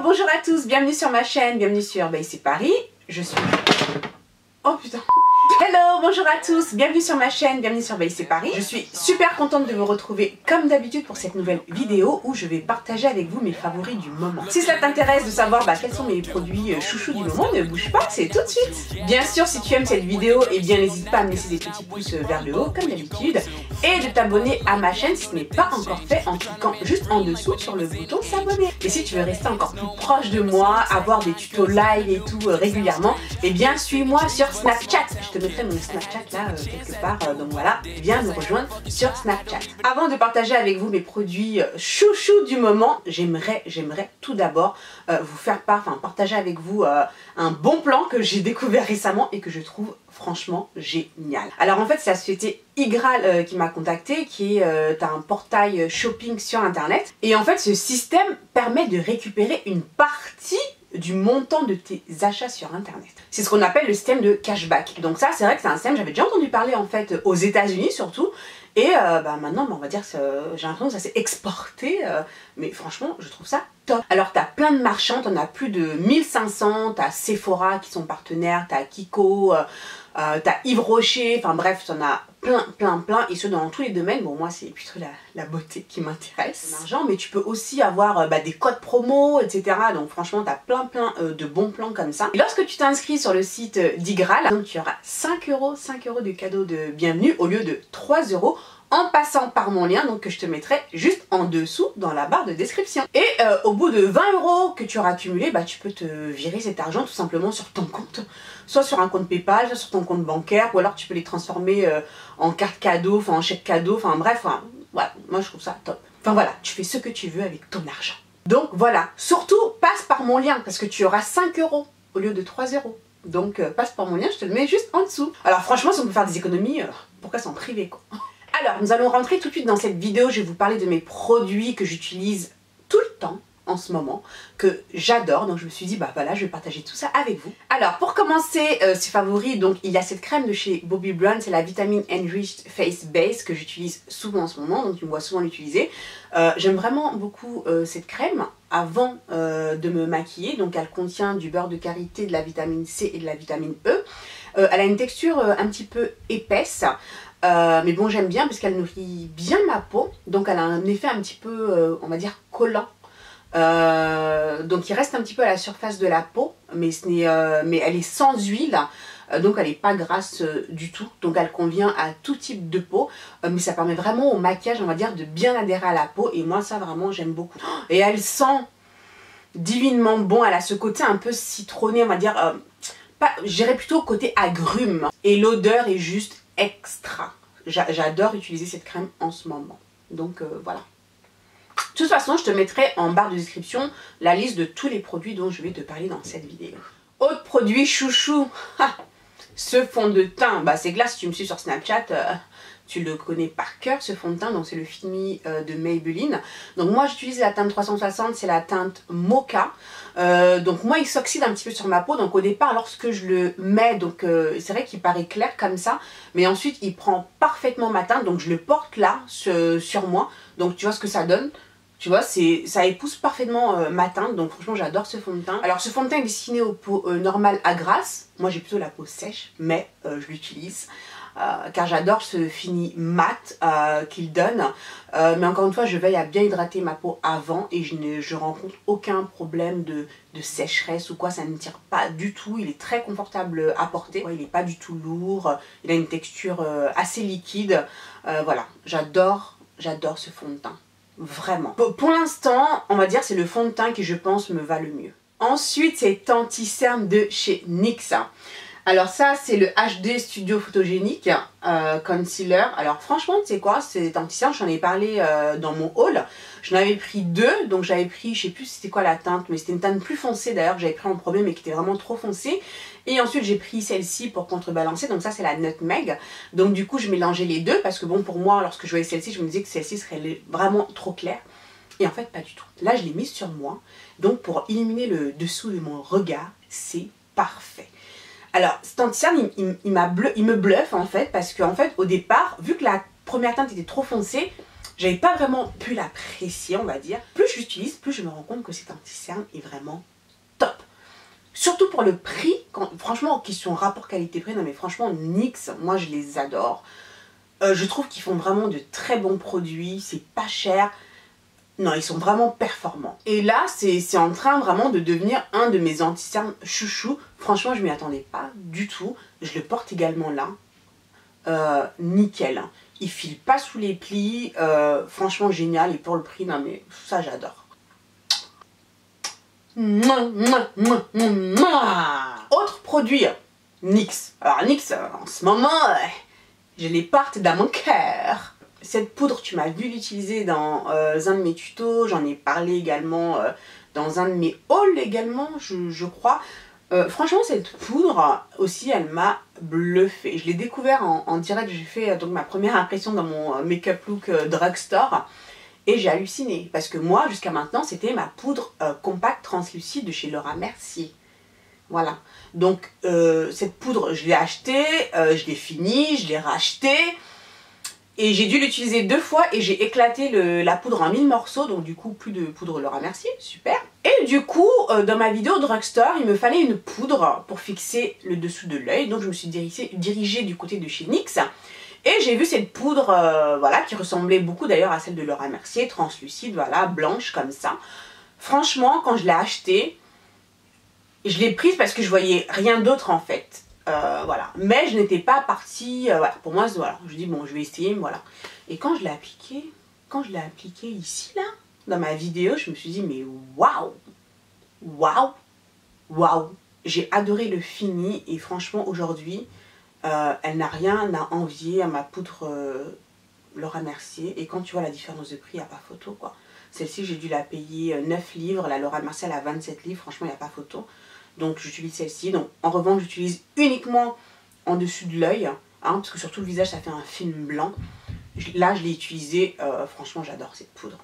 bonjour à tous, bienvenue sur ma chaîne, bienvenue sur Ici Paris. Je suis... Oh putain. Hello, bonjour à tous, bienvenue sur ma chaîne, bienvenue sur Ici Paris. Je suis super contente de vous retrouver comme d'habitude pour cette nouvelle vidéo où je vais partager avec vous mes favoris du moment. Si cela t'intéresse de savoir quels sont mes produits chouchous du moment, ne bouge pas, c'est tout de suite. Bien sûr, si tu aimes cette vidéo, eh bien n'hésite pas à me laisser des petits pouces vers le haut comme d'habitude et de t'abonner à ma chaîne si ce n'est pas encore fait en cliquant juste en dessous sur le bouton s'abonner. Et si tu veux rester encore plus proche de moi, avoir des tutos live et tout régulièrement, eh bien suis-moi sur Snapchat. Je te mettrai mon Snapchat là quelque part, donc voilà, viens me rejoindre sur Snapchat. Avant de partager avec vous mes produits chouchous du moment, j'aimerais tout d'abord vous faire partager avec vous un bon plan que j'ai découvert récemment et que je trouve franchement génial. Alors en fait c'est la société Igral qui m'a contacté, qui est un portail shopping sur internet, et en fait ce système permet de récupérer une partie du montant de tes achats sur internet. C'est ce qu'on appelle le système de cashback. Donc ça c'est vrai que c'est un système, j'avais déjà entendu parler en fait aux États-Unis surtout, et maintenant on va dire j'ai l'impression que ça s'est exporté, mais franchement je trouve ça top. Alors t'as plein de marchands, t'en as plus de 1500, t'as Sephora qui sont partenaires, t'as Kiko, t'as Yves Rocher, enfin bref, t'en as plein, et ce dans tous les domaines. Bon, moi c'est plutôt la beauté qui m'intéresse, l'argent, mais tu peux aussi avoir des codes promo, etc. Donc franchement t'as plein de bons plans comme ça. Et lorsque tu t'inscris sur le site d'Igral, donc tu auras 5 euros de cadeau de bienvenue au lieu de 3 € en passant par mon lien, donc que je te mettrai juste en dessous dans la barre de description. Et au bout de 20 € que tu auras accumulé, tu peux te virer cet argent tout simplement sur ton compte, soit sur un compte PayPal, soit sur ton compte bancaire, ou alors tu peux les transformer en carte cadeau, en chèque cadeau, bref, voilà, moi je trouve ça top. Enfin voilà, tu fais ce que tu veux avec ton argent. Donc voilà, surtout passe par mon lien parce que tu auras 5 € au lieu de 3 €. Donc passe par mon lien, je te le mets juste en dessous. Alors franchement, si on peut faire des économies, pourquoi s'en priver quoi? Alors, nous allons rentrer tout de suite dans cette vidéo. Je vais vous parler de mes produits que j'utilise tout le temps en ce moment, que j'adore. Donc je me suis dit, voilà, je vais partager tout ça avec vous. Alors, pour commencer, ces favoris, donc il y a cette crème de chez Bobbi Brown, c'est la Vitamin Enriched Face Base que j'utilise souvent en ce moment, donc tu me vois souvent l'utiliser. J'aime vraiment beaucoup cette crème avant de me maquiller. Donc elle contient du beurre de karité, de la vitamine C et de la vitamine E. Elle a une texture un petit peu épaisse. Mais bon, j'aime bien parce qu'elle nourrit bien ma peau, donc elle a un effet un petit peu, on va dire, collant. Donc il reste un petit peu à la surface de la peau, mais elle est sans huile, donc elle n'est pas grasse du tout, donc elle convient à tout type de peau, mais ça permet vraiment au maquillage, on va dire, de bien adhérer à la peau, et moi ça vraiment j'aime beaucoup. Et elle sent divinement bon, elle a ce côté un peu citronné, on va dire, je dirais plutôt côté agrumes, et l'odeur est juste extra. J'adore utiliser cette crème en ce moment. Donc voilà. De toute façon, je te mettrai en barre de description la liste de tous les produits dont je vais te parler dans cette vidéo. Autre produit chouchou, ce fond de teint. C'est clair, si tu me suis sur Snapchat, tu le connais par cœur, ce fond de teint. Donc c'est le Fit Me de Maybelline. Donc moi j'utilise la teinte 360, c'est la teinte Mocha. Donc moi il s'oxyde un petit peu sur ma peau, donc au départ lorsque je le mets, donc c'est vrai qu'il paraît clair comme ça, mais ensuite il prend parfaitement ma teinte, donc je le porte là sur moi, donc tu vois ce que ça donne, tu vois, ça épouse parfaitement ma teinte, donc franchement j'adore ce fond de teint. Alors ce fond de teint est destiné aux peaux normales à grasse, moi j'ai plutôt la peau sèche, mais je l'utilise. Car j'adore ce fini mat qu'il donne, mais encore une fois je veille à bien hydrater ma peau avant, et je rencontre aucun problème de sécheresse ou quoi, ça ne tire pas du tout, il est très confortable à porter, il n'est pas du tout lourd, il a une texture assez liquide, voilà, j'adore ce fond de teint, vraiment. Pour l'instant on va dire c'est le fond de teint qui je pense me va le mieux. Ensuite c'est anti-cerne de chez NYX. Alors ça c'est le HD Studio Photogénique Concealer. Alors franchement tu sais quoi, c'est anti-cerne, j'en ai parlé dans mon haul. J'en avais pris deux, donc j'avais pris, je sais plus c'était quoi la teinte, mais c'était une teinte plus foncée d'ailleurs que j'avais pris en premier mais qui était vraiment trop foncée. Et ensuite j'ai pris celle-ci pour contrebalancer, donc ça c'est la Nutmeg. Donc du coup je mélangeais les deux parce que bon pour moi lorsque je voyais celle-ci je me disais que celle-ci serait vraiment trop claire. Et en fait pas du tout. Là je l'ai mise sur moi, donc pour illuminer le dessous de mon regard, c'est parfait. Alors, cet anti-cerne, il me bluffe en fait, parce qu'en fait, au départ, vu que la première teinte était trop foncée, j'avais pas vraiment pu l'apprécier, on va dire. Plus je l'utilise, plus je me rends compte que cet anti-cerne est vraiment top. Surtout pour le prix, franchement, question rapport qualité-prix, non mais franchement, NYX, moi je les adore. Je trouve qu'ils font vraiment de très bons produits, c'est pas cher. Non, ils sont vraiment performants. Et là, c'est en train vraiment de devenir un de mes anti-cernes chouchou. Franchement, je m'y attendais pas du tout. Je le porte également là. Nickel. Il file pas sous les plis. Franchement, génial. Et pour le prix, non mais ça, j'adore. Autre produit, NYX. Alors NYX, en ce moment, je les porte dans mon cœur. Cette poudre, tu m'as vu l'utiliser dans un de mes tutos, j'en ai parlé également dans un de mes hauls également, je crois. Franchement, cette poudre aussi, elle m'a bluffé. Je l'ai découvert en direct, j'ai fait donc ma première impression dans mon make-up look drugstore et j'ai halluciné. Parce que moi, jusqu'à maintenant, c'était ma poudre compacte translucide de chez Laura Mercier. Voilà. Donc, cette poudre, je l'ai achetée, je l'ai finie, je l'ai rachetée. Et j'ai dû l'utiliser 2 fois et j'ai éclaté la poudre en 1000 morceaux. Donc du coup, plus de poudre Laura Mercier, super. Et du coup, dans ma vidéo drugstore, il me fallait une poudre pour fixer le dessous de l'œil. Donc je me suis dirigée du côté de chez NYX. Et j'ai vu cette poudre, voilà, qui ressemblait beaucoup d'ailleurs à celle de Laura Mercier, translucide, voilà, blanche comme ça. Franchement, quand je l'ai achetée, je l'ai prise parce que je voyais rien d'autre en fait. Voilà, mais je n'étais pas partie, voilà, pour moi, voilà, je dis bon, je vais essayer, voilà. Et quand je l'ai appliqué ici, là, dans ma vidéo, je me suis dit, mais waouh, waouh, waouh, j'ai adoré le fini et franchement, aujourd'hui, elle n'a rien à envier à ma poudre Laura Mercier. Et quand tu vois la différence de prix, il n'y a pas photo, quoi. Celle-ci, j'ai dû la payer 9 livres, la Laura Mercier, elle a 27 livres, franchement, il n'y a pas photo. Donc j'utilise celle-ci. Donc en revanche, j'utilise uniquement en dessus de l'œil, hein, parce que sur tout le visage, ça fait un film blanc. Là, je l'ai utilisé. Franchement, j'adore cette poudre.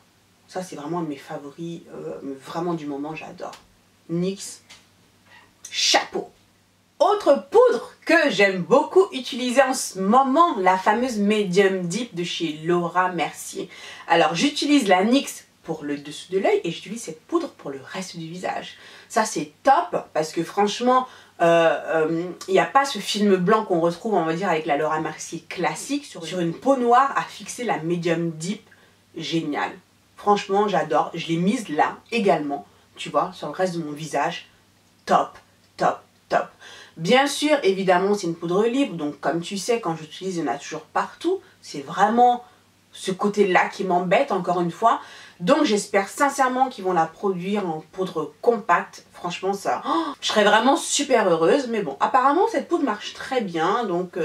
Ça, c'est vraiment un de mes favoris, vraiment du moment, j'adore. NYX, chapeau. Autre poudre que j'aime beaucoup utiliser en ce moment, la fameuse Medium Deep de chez Laura Mercier. Alors, j'utilise la NYX pour le dessous de l'œil et j'utilise cette poudre pour le reste du visage. Ça c'est top parce que franchement il n'y a pas ce film blanc qu'on retrouve, on va dire, avec la Laura Mercier classique sur une peau noire à fixer la Medium Deep. Génial, franchement j'adore. Je l'ai mise là également, tu vois, sur le reste de mon visage. Top, top, top. Bien sûr, évidemment, c'est une poudre libre, donc comme tu sais, quand j'utilise, il y en a toujours partout. C'est vraiment ce côté-là qui m'embête, encore une fois. Donc j'espère sincèrement qu'ils vont la produire en poudre compacte. Franchement, ça, je serais vraiment super heureuse. Mais bon, apparemment, cette poudre marche très bien, donc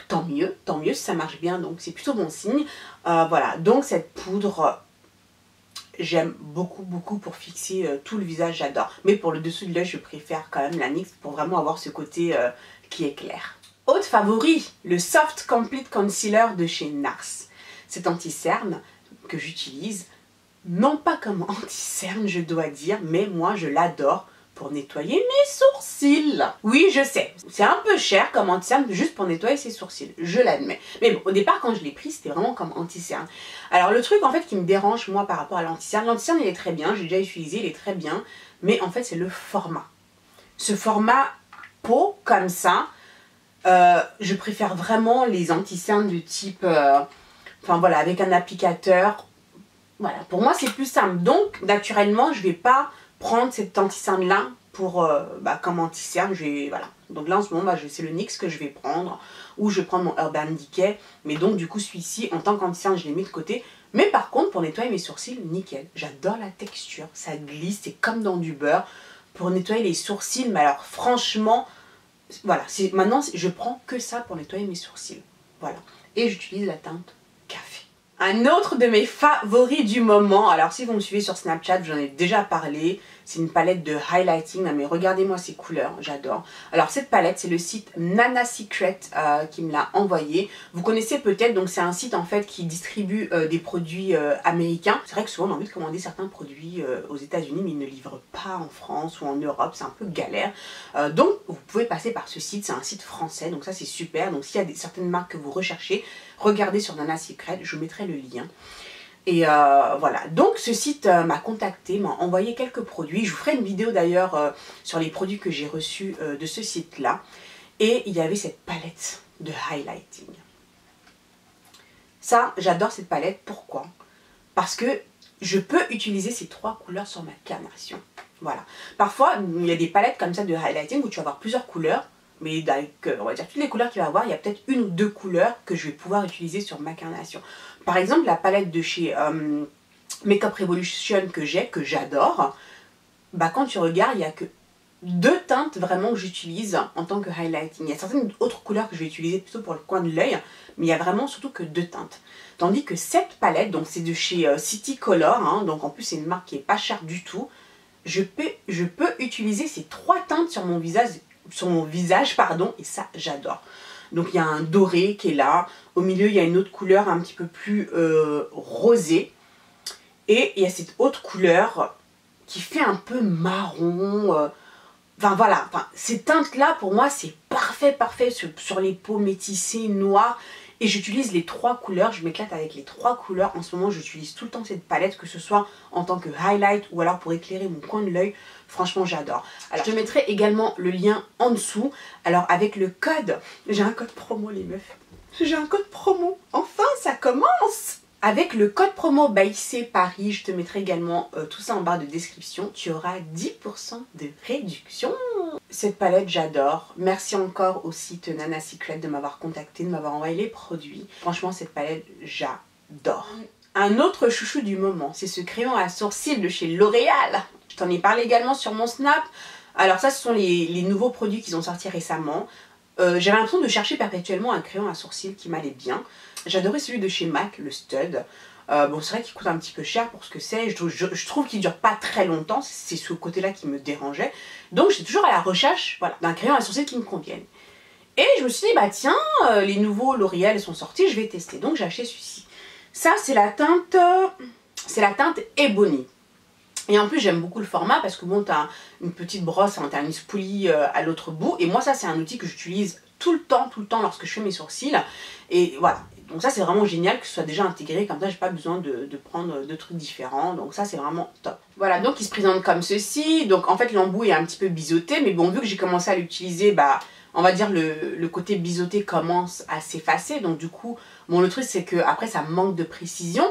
tant mieux si ça marche bien, donc c'est plutôt bon signe. Voilà, donc cette poudre, j'aime beaucoup, beaucoup pour fixer tout le visage, j'adore. Mais pour le dessous de l'œil, je préfère quand même la NYX pour vraiment avoir ce côté qui est clair. Autre favori, le Soft Complete Concealer de chez NARS. Cet anti-cerne que j'utilise, non pas comme anti-cerne, je dois dire, mais moi je l'adore pour nettoyer mes sourcils. Oui, je sais, c'est un peu cher comme anti-cerne juste pour nettoyer ses sourcils, je l'admets. Mais bon, au départ quand je l'ai pris, c'était vraiment comme anti-cerne. Alors le truc en fait qui me dérange moi par rapport à l'anti-cerne il est très bien, j'ai déjà utilisé, il est très bien, mais en fait c'est le format. Ce format peau comme ça, je préfère vraiment les anti-cernes de type, enfin voilà, avec un applicateur. Voilà, pour moi c'est plus simple. Donc naturellement je vais pas prendre cet anti-cerne là pour comme anti-cerne. Voilà. Donc là en ce moment c'est le NYX que je vais prendre, ou je vais prendre mon Urban Decay. Mais donc du coup celui-ci en tant qu'anti-cerne je l'ai mis de côté. Mais par contre pour nettoyer mes sourcils, nickel. J'adore la texture, ça glisse, c'est comme dans du beurre. Pour nettoyer les sourcils, mais alors franchement, voilà, maintenant je prends que ça pour nettoyer mes sourcils. Voilà. Et j'utilise la teinte café. Un autre de mes favoris du moment, alors si vous me suivez sur Snapchat, j'en ai déjà parlé, c'est une palette de highlighting, mais regardez-moi ces couleurs, j'adore. Alors cette palette, c'est le site Nana Secret qui me l'a envoyé. Vous connaissez peut-être, donc c'est un site en fait qui distribue des produits américains. C'est vrai que souvent on a envie de commander certains produits aux États-Unis, mais ils ne livrent pas en France ou en Europe, c'est un peu galère. Donc vous pouvez passer par ce site, c'est un site français, donc ça c'est super. Donc s'il y a certaines marques que vous recherchez, regardez sur Nana Secret, je vous mettrai le lien. Et voilà, donc ce site m'a contacté, m'a envoyé quelques produits. Je vous ferai une vidéo d'ailleurs sur les produits que j'ai reçus de ce site-là. Et il y avait cette palette de highlighting. Ça, j'adore cette palette. Pourquoi? Parce que je peux utiliser ces 3 couleurs sur ma carnation. Voilà. Parfois, il y a des palettes comme ça de highlighting où tu vas avoir plusieurs couleurs. Mais avec, on va dire, toutes les couleurs qu'il va y avoir, il y a peut-être 1 ou 2 couleurs que je vais pouvoir utiliser sur ma carnation. Par exemple, la palette de chez Makeup Revolution que j'adore, bah quand tu regardes, il n'y a que 2 teintes vraiment que j'utilise en tant que highlighting. Il y a certaines autres couleurs que je vais utiliser plutôt pour le coin de l'œil, mais il y a vraiment surtout que 2 teintes. Tandis que cette palette, donc c'est de chez City Color, hein, donc en plus c'est une marque qui n'est pas chère du tout, je peux utiliser ces 3 teintes sur mon visage, pardon, et ça j'adore. Donc il y a un doré qui est là, au milieu il y a une autre couleur un petit peu plus rosée, et il y a cette autre couleur qui fait un peu marron, enfin voilà, ces teintes là pour moi c'est parfait sur les peaux métissées, noires. Et j'utilise les 3 couleurs, je m'éclate avec les 3 couleurs. En ce moment, j'utilise tout le temps cette palette, que ce soit en tant que highlight ou alors pour éclairer mon coin de l'œil. Franchement, j'adore. Alors, je te mettrai également le lien en dessous. Alors, avec le code, j'ai un code promo, les meufs. J'ai un code promo. Enfin, ça commence! Avec le code promo BYC Paris, je te mettrai également tout ça en barre de description. Tu auras 10% de réduction. Cette palette, j'adore. Merci encore au site Nana Secret de m'avoir contacté, de m'avoir envoyé les produits. Franchement, cette palette, j'adore. Un autre chouchou du moment, c'est ce crayon à sourcils de chez L'Oréal. Je t'en ai parlé également sur mon Snap. Alors ça, ce sont les nouveaux produits qu'ils ont sortis récemment. J'avais l'impression de chercher perpétuellement un crayon à sourcils qui m'allait bien. J'adorais celui de chez MAC, le Stud. Bon, c'est vrai qu'il coûte un petit peu cher pour ce que c'est. Je trouve qu'il ne dure pas très longtemps. C'est ce côté-là qui me dérangeait. Donc, j'étais toujours à la recherche voilà, d'un crayon à sourcils qui me convienne. Et je me suis dit, bah tiens, les nouveaux L'Oréal sont sortis, je vais tester. Donc, j'ai acheté celui-ci. Ça, c'est la teinte Ebony. Et en plus, j'aime beaucoup le format parce que bon, tu as une petite brosse, tu as une spoolie à l'autre bout. Et moi, ça, c'est un outil que j'utilise tout le temps lorsque je fais mes sourcils. Et voilà. Donc ça, c'est vraiment génial que ce soit déjà intégré. Comme ça, j'ai pas besoin de prendre deux trucs différents. Donc ça, c'est vraiment top. Voilà, donc il se présente comme ceci. Donc en fait, l'embout est un petit peu biseauté. Mais bon, vu que j'ai commencé à l'utiliser, bah, on va dire le côté biseauté commence à s'effacer. Donc du coup, bon, le truc, c'est que après, ça manque de précision.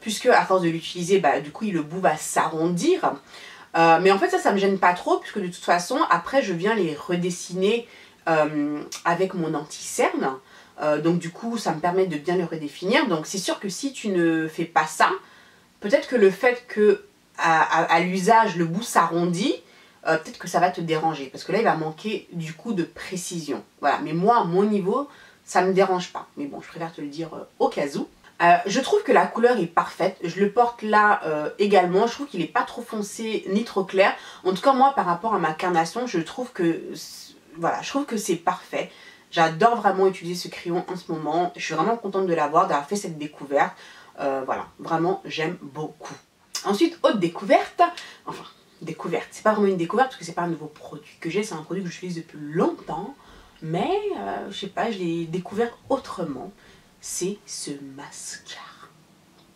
Puisque à force de l'utiliser, bah, du coup le bout va s'arrondir. Mais en fait ça me gêne pas trop, puisque de toute façon après je viens les redessiner avec mon anti-cerne. Donc du coup ça me permet de bien le redéfinir. Donc c'est sûr que si tu ne fais pas ça, peut-être que le fait que à l'usage le bout s'arrondit, peut-être que ça va te déranger. Parce que là il va manquer du coup de précision. Voilà, mais moi à mon niveau ça me dérange pas. Mais bon, je préfère te le dire au cas où. Je trouve que la couleur est parfaite, je le porte là également, je trouve qu'il n'est pas trop foncé ni trop clair. En tout cas moi par rapport à ma carnation, je trouve que voilà, je trouve que c'est parfait. J'adore vraiment utiliser ce crayon en ce moment, je suis vraiment contente de l'avoir, d'avoir fait cette découverte. Voilà, vraiment j'aime beaucoup. Ensuite, autre découverte, enfin découverte, c'est pas vraiment une découverte parce que c'est pas un nouveau produit que j'ai, c'est un produit que j'utilise depuis longtemps. Mais je sais pas, je l'ai découvert autrement. C'est ce mascara,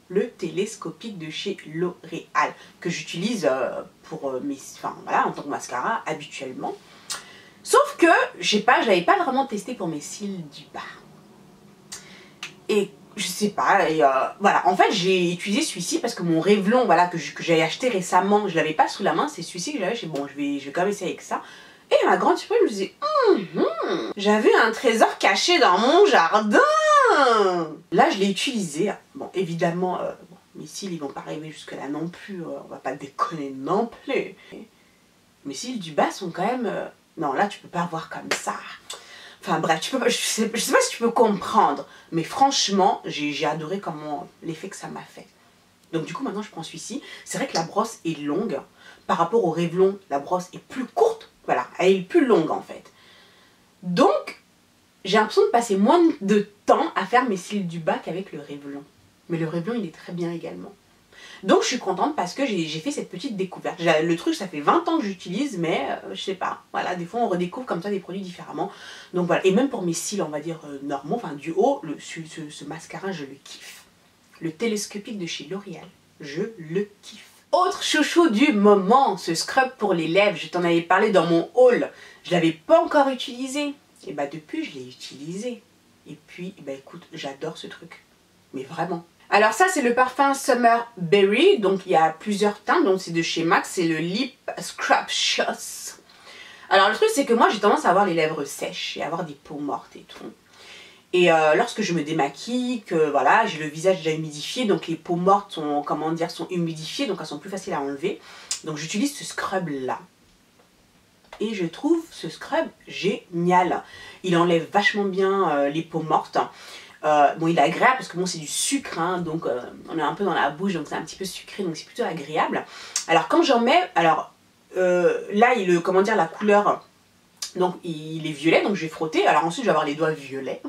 le télescopique de chez L'Oréal, que j'utilise pour voilà, en tant que mascara habituellement. Sauf que, je sais pas, je l'avais pas vraiment testé pour mes cils du bas. Et je sais pas, et voilà, en fait j'ai utilisé celui-ci parce que mon Revlon, voilà, que j'ai acheté récemment, je l'avais pas sous la main, c'est celui-ci que j'avais, je sais bon, je vais quand même essayer avec ça. Et à ma grande surprise, je me disais, j'avais un trésor caché dans mon jardin. Là, je l'ai utilisé. Bon, évidemment, bon, mes cils, ils vont pas arriver jusque là non plus. On va pas déconner non plus. Mes cils du bas sont quand même... non, là, tu peux pas voir comme ça. Enfin bref, je sais pas si tu peux comprendre. Mais franchement, j'ai adoré comment l'effet que ça m'a fait. Donc du coup, maintenant, je prends celui-ci. C'est vrai que la brosse est longue. Par rapport au Revlon, la brosse est plus courte. Voilà, elle est plus longue en fait. Donc, j'ai l'impression de passer moins de temps à faire mes cils du bas qu'avec le Revlon. Mais le Revlon, il est très bien également. Donc, je suis contente parce que j'ai fait cette petite découverte. Le truc, ça fait 20 ans que j'utilise, mais je sais pas. Voilà, des fois, on redécouvre comme ça des produits différemment. Donc voilà, et même pour mes cils, on va dire normaux, enfin du haut, ce mascara, je le kiffe. Le télescopique de chez L'Oréal, je le kiffe. Autre chouchou du moment, ce scrub pour les lèvres, je t'en avais parlé dans mon haul, je l'avais pas encore utilisé. Et bah depuis je l'ai utilisé. Et puis bah écoute, j'adore ce truc. Mais vraiment. Alors ça c'est le parfum Summer Berry, donc il y a plusieurs teintes, donc c'est de chez MAC, c'est le Lip Scruptious. Alors le truc c'est que moi j'ai tendance à avoir les lèvres sèches et à avoir des peaux mortes et tout. Et lorsque je me démaquille, que voilà, j'ai le visage déjà humidifié, donc les peaux mortes sont, comment dire, sont humidifiées, donc elles sont plus faciles à enlever. Donc j'utilise ce scrub là. Et je trouve ce scrub génial. Il enlève vachement bien les peaux mortes. Bon, il est agréable parce que bon, c'est du sucre, hein, donc on est un peu dans la bouche, donc c'est un petit peu sucré, donc c'est plutôt agréable. Alors quand j'en mets, alors là, comment dire, la couleur, donc il est violet, donc je vais frotter. Alors ensuite, je vais avoir les doigts violets.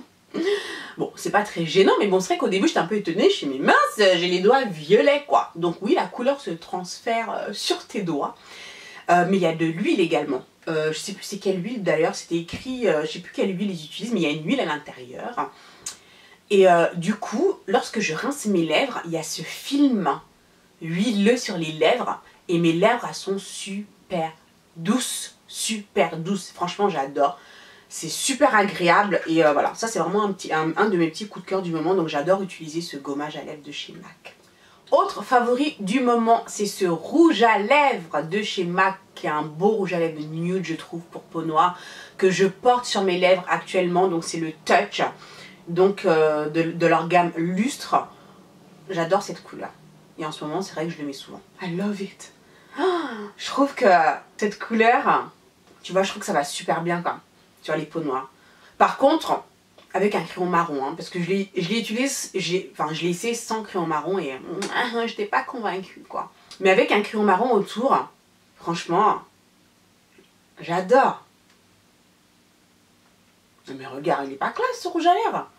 Bon, c'est pas très gênant, mais bon, c'est vrai qu'au début, j'étais un peu étonnée. Je me suis dit, mais mince, j'ai les doigts violets, quoi. Donc oui, la couleur se transfère sur tes doigts. Mais il y a de l'huile également. Je sais plus c'est quelle huile d'ailleurs, c'était écrit, je sais plus quelle huile ils utilisent, mais il y a une huile à l'intérieur. Et du coup, lorsque je rince mes lèvres, il y a ce film huileux sur les lèvres. Et mes lèvres, elles sont super douces. Super douces. Franchement, j'adore. C'est super agréable. Et voilà, ça c'est vraiment un de mes petits coups de cœur du moment. Donc j'adore utiliser ce gommage à lèvres de chez MAC. Autre favori du moment, c'est ce rouge à lèvres de chez MAC, qui est un beau rouge à lèvres nude, je trouve, pour peau noire, que je porte sur mes lèvres actuellement. Donc c'est le Touch, donc de leur gamme Lustre. J'adore cette couleur. Et en ce moment, c'est vrai que je le mets souvent. I love it. Je trouve que cette couleur, tu vois, je trouve que ça va super bien quoi, sur les peaux noires. Par contre, avec un crayon marron, hein, parce que je l'ai utilisé, enfin je l'ai essayé sans crayon marron et je n'étais pas convaincue quoi. Mais avec un crayon marron autour, franchement, j'adore. Mais regarde, il est pas classe ce rouge à lèvres.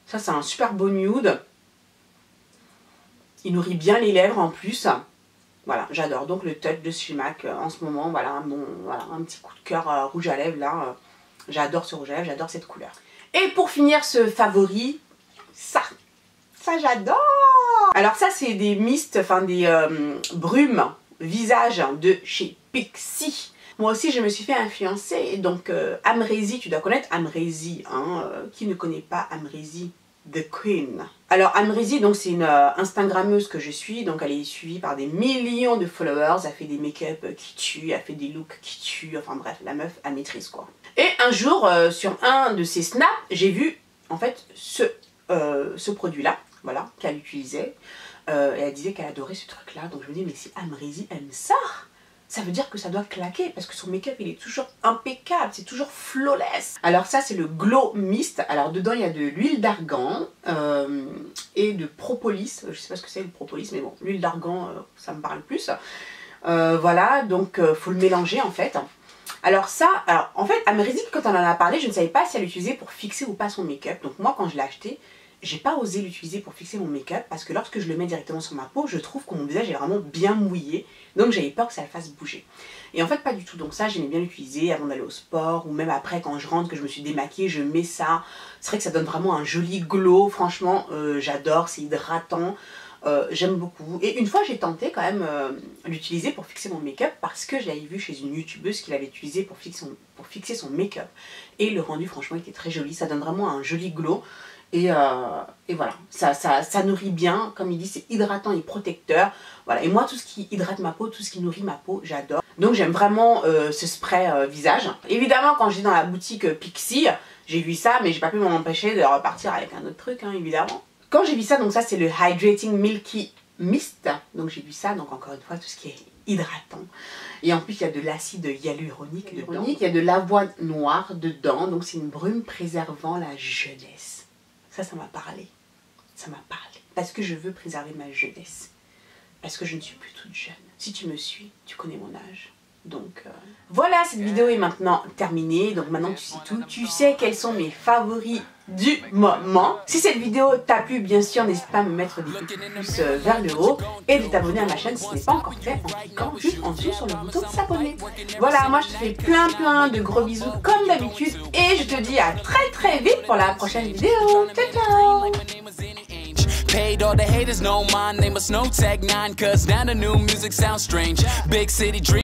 Ça c'est un super beau nude. Il nourrit bien les lèvres en plus. Voilà, j'adore. Donc le Touch de chez MAC en ce moment, voilà, voilà, un petit coup de cœur rouge à lèvres là. J'adore ce rouge à lèvres, j'adore cette couleur. Et pour finir ce favori, ça j'adore. Alors ça c'est des mistes, enfin des brumes visage de chez Pixi. Moi aussi je me suis fait influencer, donc Amrezy, tu dois connaître Amrezy, hein, qui ne connaît pas Amrezy The Queen. Alors Amrezy, donc c'est une Instagrammeuse que je suis, donc elle est suivie par des millions de followers, elle fait des make-up qui tuent, elle fait des looks qui tuent, enfin bref, la meuf elle maîtrise quoi. Et un jour sur un de ses snaps, j'ai vu en fait ce produit là, voilà, qu'elle utilisait, et elle disait qu'elle adorait ce truc là, donc je me dis mais si Amrezy aime ça, ça veut dire que ça doit claquer parce que son make-up il est toujours impeccable, c'est toujours flawless. Alors ça c'est le Glow Mist, alors dedans il y a de l'huile d'argan et de propolis, je sais pas ce que c'est le propolis mais bon, l'huile d'argan ça me parle plus. Voilà, donc faut le mélanger en fait. Alors ça, en fait Amrezy quand on en a parlé, je ne savais pas si elle l'utilisait pour fixer ou pas son make-up, donc moi quand je l'ai acheté, j'ai pas osé l'utiliser pour fixer mon make-up parce que lorsque je le mets directement sur ma peau, je trouve que mon visage est vraiment bien mouillé. Donc j'avais peur que ça le fasse bouger. Et en fait pas du tout. Donc ça j'aimais bien l'utiliser avant d'aller au sport ou même après quand je rentre, que je me suis démaquillée, je mets ça. C'est vrai que ça donne vraiment un joli glow. Franchement j'adore, c'est hydratant. J'aime beaucoup. Et une fois j'ai tenté quand même l'utiliser pour fixer mon make-up parce que je l'avais vu chez une youtubeuse qui l'avait utilisé pour fixer son make-up. Et le rendu franchement était très joli. Ça donne vraiment un joli glow. Et voilà, ça nourrit bien, comme il dit, c'est hydratant et protecteur. Voilà, et moi tout ce qui hydrate ma peau, tout ce qui nourrit ma peau, j'adore. Donc j'aime vraiment ce spray visage. Évidemment quand j'étais dans la boutique Pixi, j'ai vu ça, mais j'ai pas pu m'en empêcher de repartir avec un autre truc, hein, évidemment. Quand j'ai vu ça, donc ça c'est le Hydrating Milky Mist. Donc j'ai vu ça, donc encore une fois tout ce qui est hydratant. Et en plus, il y a de l'acide hyaluronique dedans. Il y a de l'avoine noire dedans. Donc, c'est une brume préservant la jeunesse. Ça m'a parlé. Ça m'a parlé. Parce que je veux préserver ma jeunesse. Parce que je ne suis plus toute jeune. Si tu me suis, tu connais mon âge. Donc voilà, cette vidéo est maintenant terminée. Donc maintenant tu sais tout. Tu sais quels sont mes favoris du moment. Si cette vidéo t'a plu, bien sûr, n'hésite pas à me mettre des petits pouces vers le haut et de t'abonner à ma chaîne si ce n'est pas encore fait en cliquant juste en dessous sur le bouton s'abonner. Voilà, moi je te fais plein de gros bisous comme d'habitude et je te dis à très vite pour la prochaine vidéo. Ciao ciao. Paid all the haters, no mind, they must know Tech 9, cause now the new music sounds strange. Big city dream.